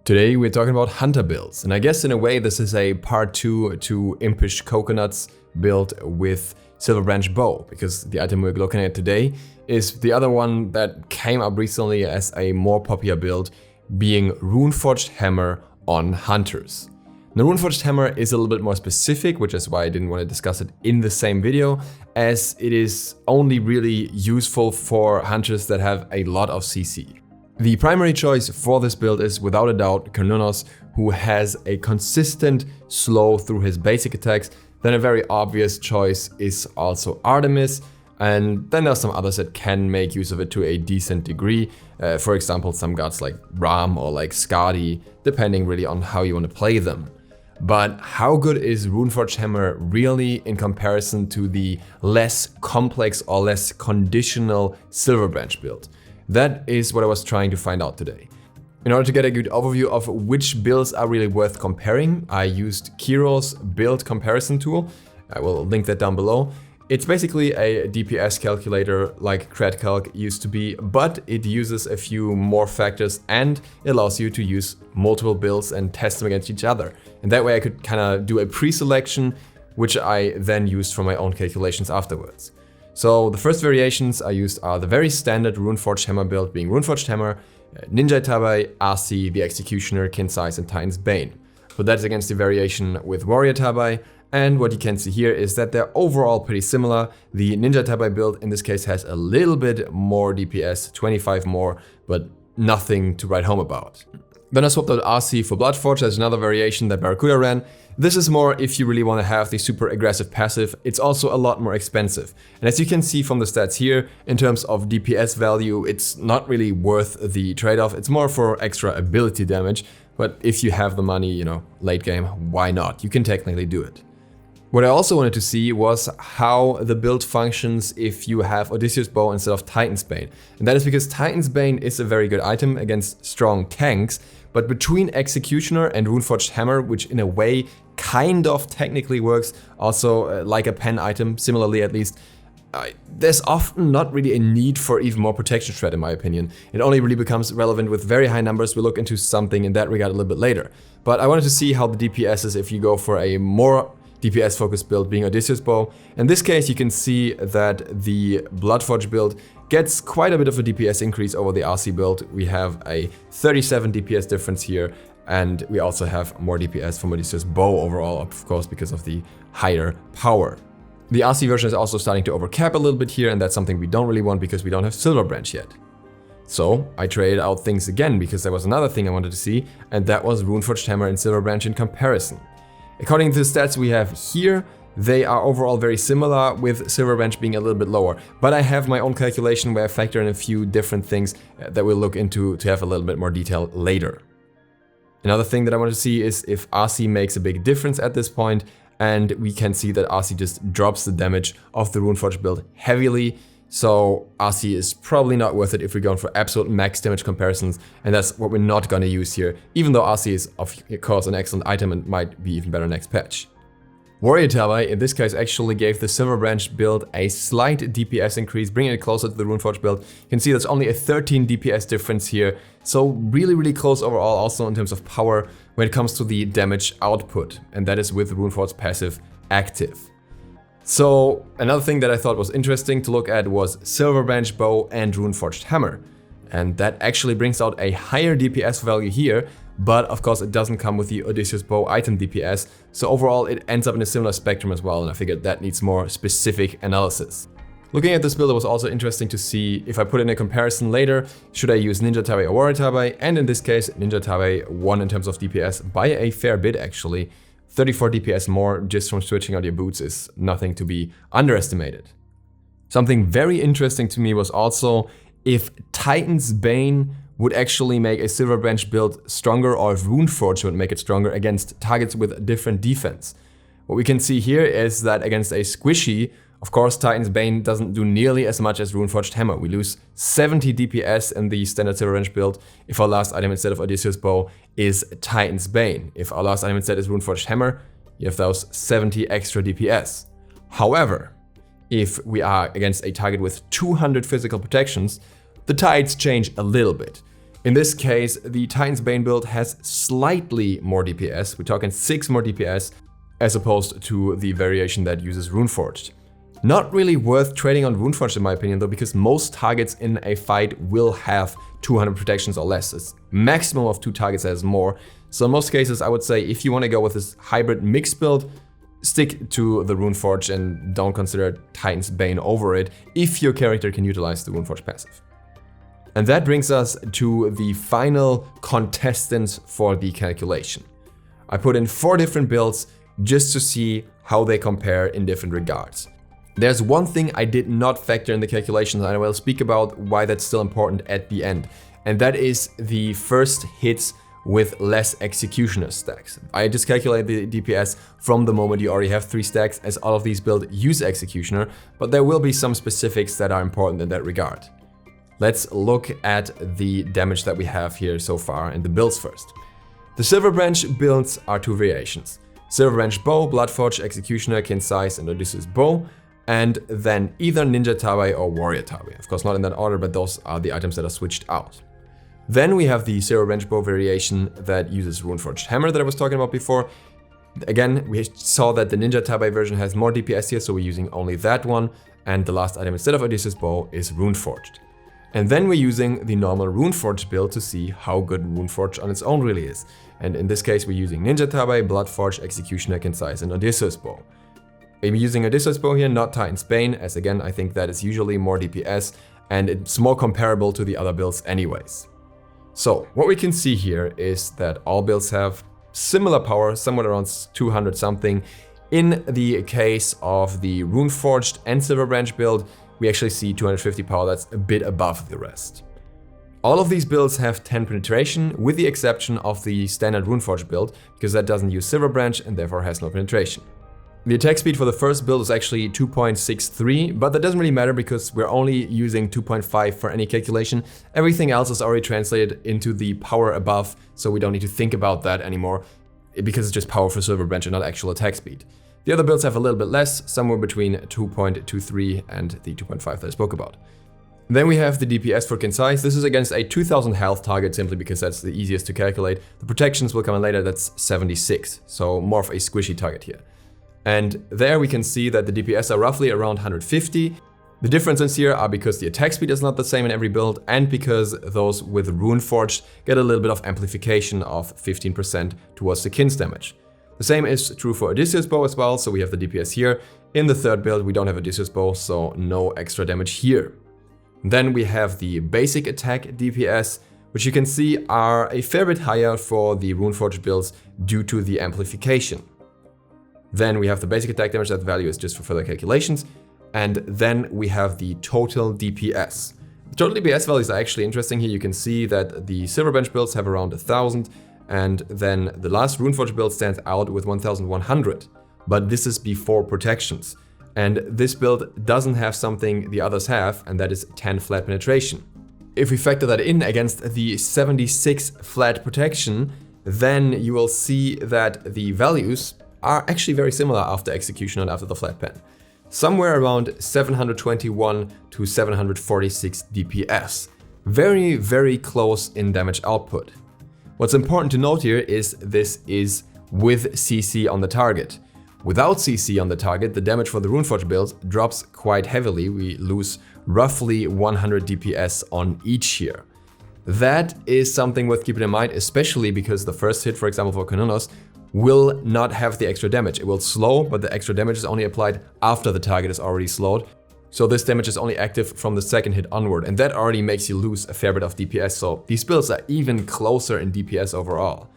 Today we're talking about hunter builds, and I guess in a way this is a part 2 to ImpishCoconut's build with Silverbranch bow, because the item we're looking at today is the other one that came up recently as a more popular build, being Runeforged Hammer on hunters. Now, Runeforged Hammer is a little bit more specific, which is why I didn't want to discuss it in the same video, as it is only really useful for hunters that have a lot of CC. The primary choice for this build is without a doubt Carnunos, who has a consistent slow through his basic attacks. Then a very obvious choice is also Artemis, and then there's some others that can make use of it to a decent degree. For example, some gods like Ram or like Skadi, depending really on how you want to play them. But how good is Runeforged Hammer really in comparison to the less complex or less conditional Silverbranch build? That is what I was trying to find out today. In order to get a good overview of which builds are really worth comparing, I used Kiro's build comparison tool. I will link that down below. It's basically a DPS calculator like CredCalc used to be, but it uses a few more factors and it allows you to use multiple builds and test them against each other. And that way I could kind of do a pre-selection, which I then used for my own calculations afterwards. So the first variations I used are the very standard Runeforged Hammer build, being Runeforged Hammer, Ninja Tabai, RC, the Executioner, Kin Size, and Titan's Bane. So that's against the variation with Warrior Tabai, and what you can see here is that they're overall pretty similar. The Ninja Tabai build in this case has a little bit more DPS, 25 more, but nothing to write home about. Then I swapped out RC for Bloodforge as another variation that Barracuda ran. This is more if you really want to have the super aggressive passive. It's also a lot more expensive. And as you can see from the stats here, in terms of DPS value, it's not really worth the trade-off. It's more for extra ability damage. But if you have the money, you know, late game, why not? You can technically do it. What I also wanted to see was how the build functions if you have Odysseus Bow instead of Titan's Bane. And that is because Titan's Bane is a very good item against strong tanks, but between Executioner and Runeforged Hammer, which in a way kind of technically works also like a pen item, similarly at least, there's often not really a need for even more protection threat in my opinion. It only really becomes relevant with very high numbers. We'll look into something in that regard a little bit later. But I wanted to see how the DPS is if you go for a more DPS focused build, being Odysseus Bow. In this case you can see that the Bloodforge build gets quite a bit of a DPS increase over the RC build. We have a 37 DPS difference here, and we also have more DPS from Odysseus Bow overall, of course, because of the higher power. The RC version is also starting to overcap a little bit here, and that's something we don't really want because we don't have Silverbranch yet. So I traded out things again because there was another thing I wanted to see, and that was Runeforged Hammer and Silverbranch in comparison. According to the stats we have here, they are overall very similar, with Silverbranch being a little bit lower. But I have my own calculation where I factor in a few different things that we'll look into to have a little bit more detail later. Another thing that I want to see is if RC makes a big difference at this point, and we can see that RC just drops the damage of the Runeforged build heavily. So RC is probably not worth it if we're going for absolute max damage comparisons, and that's what we're not going to use here, even though RC is of course an excellent item and might be even better next patch. Warrior Tabai in this case actually gave the Silverbranch build a slight DPS increase, bringing it closer to the Runeforged build. You can see there's only a 13 DPS difference here, so really close overall also in terms of power when it comes to the damage output, and that is with Runeforged's passive active. So another thing that I thought was interesting to look at was Silverbranch Bow and Runeforged Hammer, and that actually brings out a higher DPS value here. But of course it doesn't come with the Odysseus Bow item DPS, so overall it ends up in a similar spectrum as well, and I figured that needs more specific analysis. Looking at this build, it was also interesting to see if I put in a comparison later, should I use Ninja Tabai or Warrior Tabai, and in this case Ninja Tabai won in terms of DPS by a fair bit actually. 34 DPS more just from switching out your boots is nothing to be underestimated. Something very interesting to me was also if Titan's Bane would actually make a Silverbranch build stronger, or if Runeforged would make it stronger against targets with different defense. What we can see here is that against a squishy, of course Titan's Bane doesn't do nearly as much as Runeforged Hammer. We lose 70 DPS in the standard Silverbranch build if our last item instead of Odysseus Bow is Titan's Bane. If our last item instead is Runeforged Hammer, you have those 70 extra DPS. However, if we are against a target with 200 physical protections, the tides change a little bit. In this case, the Titan's Bane build has slightly more DPS. We're talking 6 more DPS as opposed to the variation that uses Runeforged. Not really worth trading on Runeforged in my opinion though, because most targets in a fight will have 200 protections or less. It's maximum of 2 targets as more. So in most cases, I would say if you want to go with this hybrid mix build, stick to the Runeforged and don't consider Titan's Bane over it if your character can utilize the Runeforged passive. And that brings us to the final contestants for the calculation. I put in 4 different builds just to see how they compare in different regards. There's one thing I did not factor in the calculations, and I will speak about why that's still important at the end. And that is the first hits with less executioner stacks. I just calculate the DPS from the moment you already have 3 stacks, as all of these builds use executioner, but there will be some specifics that are important in that regard. Let's look at the damage that we have here so far in the builds first. The Silverbranch builds are 2 variations. Silverbranch Bow, Bloodforge, Executioner, Concise, and Odysseus Bow, and then either Ninja Tabi or Warrior Tabi. Of course not in that order, but those are the items that are switched out. Then we have the Silverbranch Bow variation that uses Runeforged Hammer that I was talking about before. Again, we saw that the Ninja Tabi version has more DPS here, so we're using only that one, and the last item instead of Odysseus Bow is Runeforged. And then we're using the normal Runeforged build to see how good Runeforged on its own really is. And in this case, we're using Ninja Tabi, Bloodforged, Executioner, Concise, and Odysseus Bow. I'm using Odysseus Bow here, not Titan's Bane, as again, I think that is usually more DPS, and it's more comparable to the other builds anyways. So, what we can see here is that all builds have similar power, somewhere around 200 something. In the case of the Runeforged and Silverbranch build, we actually see 250 power, that's a bit above the rest. All of these builds have 10 penetration, with the exception of the standard Runeforged build, because that doesn't use Silverbranch and therefore has no penetration. The attack speed for the first build is actually 2.63, but that doesn't really matter because we're only using 2.5 for any calculation. Everything else is already translated into the power above, so we don't need to think about that anymore, because it's just power for Silverbranch and not actual attack speed. The other builds have a little bit less, somewhere between 2.23 and the 2.5 that I spoke about. Then we have the DPS for Concise. This is against a 2000 health target simply because that's the easiest to calculate. The protections will come in later, that's 76, so more of a squishy target here. And there we can see that the DPS are roughly around 150. The differences here are because the attack speed is not the same in every build and because those with Runeforged get a little bit of amplification of 15% towards the Kin's damage. The same is true for Odysseus Bow as well, so we have the DPS here. In the third build we don't have Odysseus Bow, so no extra damage here. Then we have the basic attack DPS, which you can see are a fair bit higher for the Runeforged builds due to the amplification. Then we have the basic attack damage, that value is just for further calculations. And then we have the total DPS. The total DPS values are actually interesting here. You can see that the Silverbranch builds have around 1000, and then the last Runeforged build stands out with 1100. But this is before protections. And this build doesn't have something the others have, and that is 10 flat penetration. If we factor that in against the 76 flat protection, then you will see that the values are actually very similar after execution and after the flat pen. Somewhere around 721 to 746 DPS. Very, very close in damage output. What's important to note here is this is with CC on the target. Without CC on the target, the damage for the Runeforged builds drops quite heavily. We lose roughly 100 DPS on each here. That is something worth keeping in mind, especially because the first hit, for example, for Konunos, will not have the extra damage. It will slow, but the extra damage is only applied after the target is already slowed. So this damage is only active from the second hit onward, and that already makes you lose a fair bit of DPS, so these builds are even closer in DPS overall.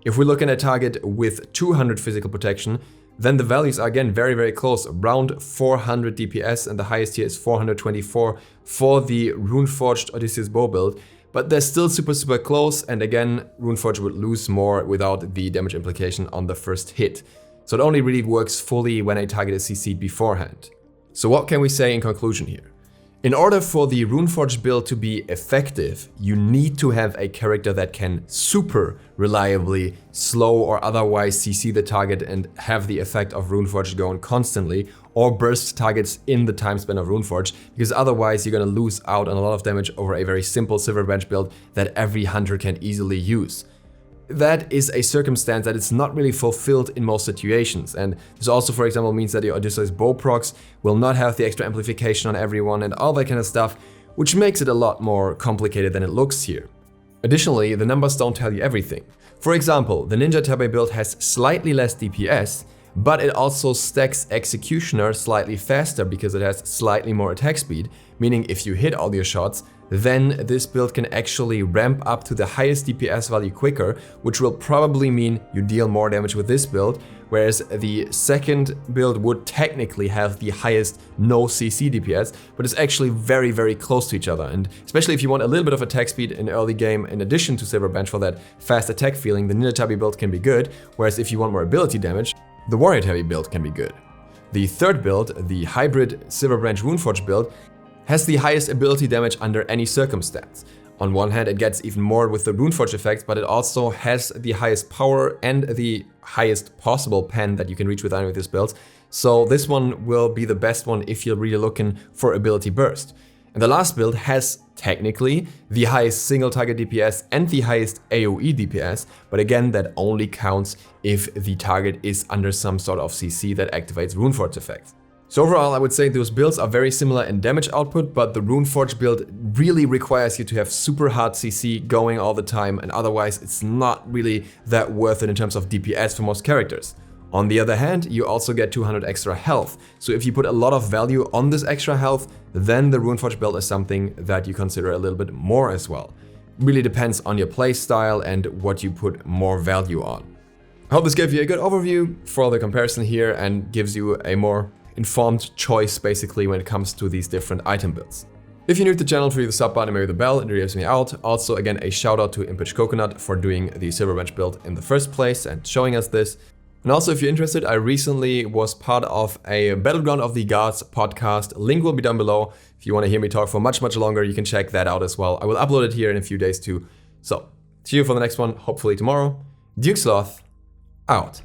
If we're looking at a target with 200 physical protection, then the values are again very, very close, around 400 DPS, and the highest here is 424 for the Runeforged Odysseus Bow build. But they're still super, super close, and again, Runeforged would lose more without the damage implication on the first hit. So it only really works fully when a target is CC'd beforehand. So what can we say in conclusion here? In order for the Runeforged build to be effective, you need to have a character that can super reliably slow or otherwise CC the target and have the effect of Runeforged going constantly, or burst targets in the time span of Runeforged, because otherwise you're gonna lose out on a lot of damage over a very simple Silverbranch build that every hunter can easily use. That is a circumstance that is not really fulfilled in most situations, and this also, for example, means that your Odysseus bow procs will not have the extra amplification on everyone and all that kind of stuff, which makes it a lot more complicated than it looks here. Additionally, the numbers don't tell you everything. For example, the Ninja Tabe build has slightly less DPS, but it also stacks Executioner slightly faster because it has slightly more attack speed, meaning if you hit all your shots, then this build can actually ramp up to the highest DPS value quicker, which will probably mean you deal more damage with this build, whereas the second build would technically have the highest no CC DPS, but it's actually very, very close to each other. And especially if you want a little bit of attack speed in early game in addition to Silverbranch for that fast attack feeling, the Ninja Tabi build can be good, whereas if you want more ability damage, the Warrior Tabi build can be good. The third build, the hybrid Silverbranch Runeforged build, has the highest ability damage under any circumstance. On one hand, it gets even more with the Runeforged effects, but it also has the highest power and the highest possible pen that you can reach with any of these builds. So this one will be the best one if you're really looking for ability burst. And the last build has technically the highest single target DPS and the highest AoE DPS, but again, that only counts if the target is under some sort of CC that activates Runeforged effects. So overall, I would say those builds are very similar in damage output, but the Runeforged build really requires you to have super hard CC going all the time, and otherwise it's not really that worth it in terms of DPS for most characters. On the other hand, you also get 200 extra health, so if you put a lot of value on this extra health, then the Runeforged build is something that you consider a little bit more as well. Really depends on your playstyle and what you put more value on. I hope this gave you a good overview for the comparison here and gives you a more informed choice basically when it comes to these different item builds. If you're new to the channel, please hit the sub button and maybe the bell, it really helps me out. Also, again, a shout out to ImpishCoconut for doing the Silverbranch build in the first place and showing us this. And also, if you're interested, I recently was part of a Battleground of the Gods podcast. Link will be down below. If you want to hear me talk for much, much longer, you can check that out as well. I will upload it here in a few days too. So, see you for the next one, hopefully tomorrow. DukeSloth, out.